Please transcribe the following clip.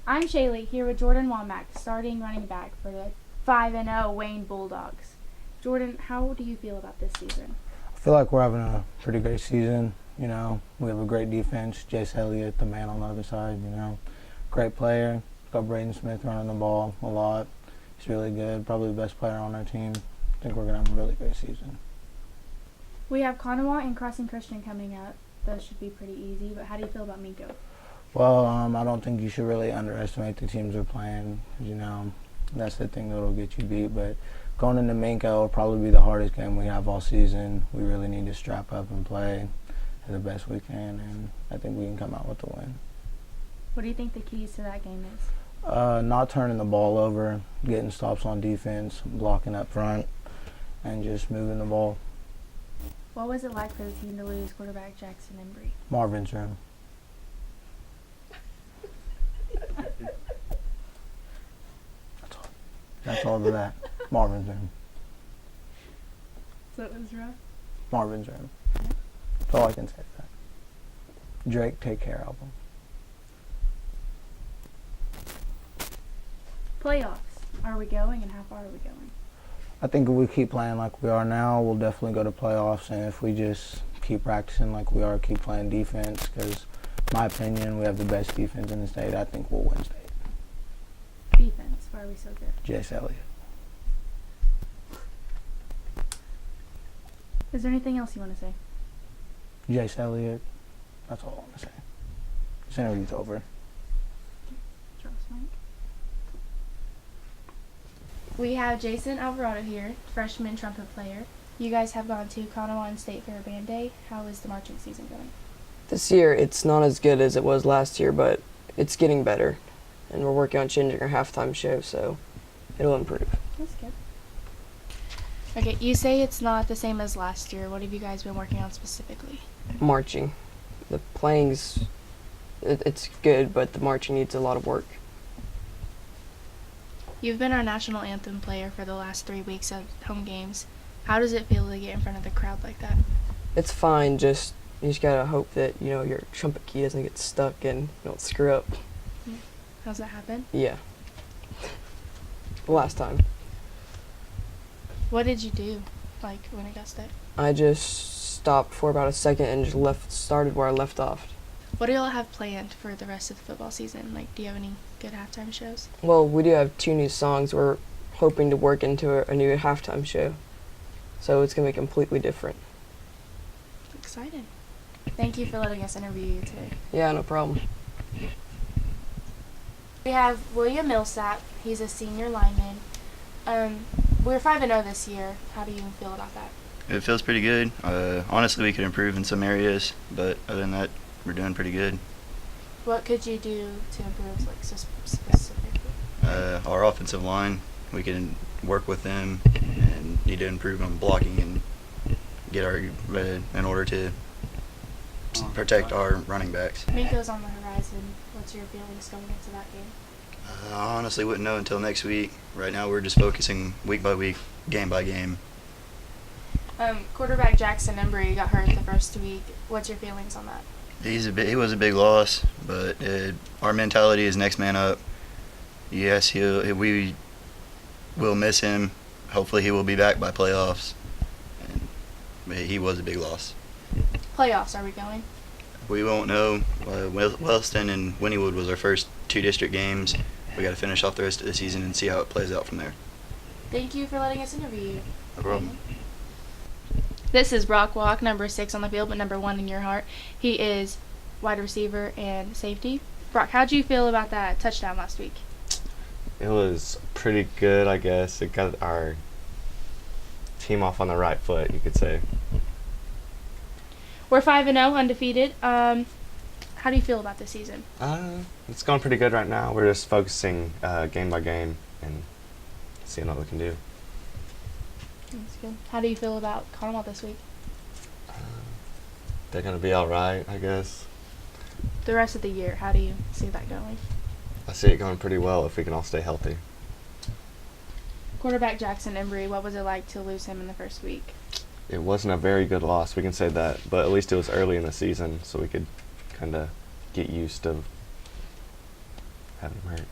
I'm Shaylee here with Jordan Womack, starting running back for the 5-0 Wayne Bulldogs. Jordan, how do you feel about this season? I feel like we're having a pretty great season. We have a great defense. Jace Elliott, the man on the other side, great player. Got Braden Smith running the ball a lot. He's really good, probably the best player on our team. I think we're going to have a really great season. We have Conemaugh and Crossing Christian coming up. Those should be pretty easy, but how do you feel about Minko? Well, I don't think you should really underestimate the teams we're playing. That's the thing that'll get you beat. But going into Minko will probably be the hardest game we have all season. We really need to strap up and play the best we can, and I think we can come out with the win. What do you think the keys to that game is? Not turning the ball over, getting stops on defense, blocking up front, and just moving the ball. What was it like for the team to lose quarterback Jackson Embry? Marvin's room. That's all to that. Marvin's room. So it was rough? Marvin's room. That's all I can say to that. Drake, take care of him. Playoffs. Are we going, and how far are we going? I think if we keep playing like we are now, we'll definitely go to playoffs. And if we just keep practicing like we are, keep playing defense, because in my opinion, we have the best defense in the state, I think we'll win state. Defense. Why are we so good? Jace Elliott. Is there anything else you want to say? Jace Elliott. That's all I want to say. This interview's over. We have Jason Alvarado here, freshman trumpet player. You guys have gone to Conemaugh State Fair Band Day. How is the marching season going? This year, it's not as good as it was last year, but it's getting better. And we're working on changing our halftime show, so it'll improve. That's good. Okay, you say it's not the same as last year. What have you guys been working on specifically? Marching. The playing's, it's good, but the marching needs a lot of work. You've been our national anthem player for the last 3 weeks of home games. How does it feel to get in front of the crowd like that? It's fine, you just gotta hope that, your trumpet key doesn't get stuck and you don't screw up. How's that happen? Yeah. Last time. What did you do, when it got stuck? I just stopped for about a second and just started where I left off. What do y'all have planned for the rest of the football season? Do you have any good halftime shows? Well, we do have 2 new songs we're hoping to work into a new halftime show. So it's going to be completely different. Exciting. Thank you for letting us interview you today. Yeah, no problem. We have William Millsap. He's a senior lineman. We're 5-0 this year. How do you feel about that? It feels pretty good. Honestly, we could improve in some areas, but other than that, we're doing pretty good. What could you do to improve, specifically? Our offensive line, we can work with them and need to improve on blocking and get in order to protect our running backs. Minko's on the horizon. What's your feelings going into that game? I honestly wouldn't know until next week. Right now, we're just focusing week by week, game by game. Quarterback Jackson Embry got hurt the first week. What's your feelings on that? He was a big loss, but our mentality is next man up. Yes, we will miss him. Hopefully, he will be back by playoffs. But he was a big loss. Playoffs, are we going? We won't know. Wellston and Wynnewood was our first 2 district games. We got to finish off the rest of the season and see how it plays out from there. Thank you for letting us interview you. No problem. This is Brock Walck, number 6 on the field, but number 1 in your heart. He is wide receiver and safety. Brock, how'd you feel about that touchdown last week? It was pretty good, I guess. It got our team off on the right foot, you could say. We're 5-0, undefeated. How do you feel about this season? It's going pretty good right now. We're just focusing game by game and seeing what we can do. That's good. How do you feel about Conemaugh this week? They're going to be all right, I guess. The rest of the year, how do you see that going? I see it going pretty well if we can all stay healthy. Quarterback Jackson Embry, what was it like to lose him in the first week? It wasn't a very good loss, we can say that, but at least it was early in the season, so we could kind of get used to have him hurt.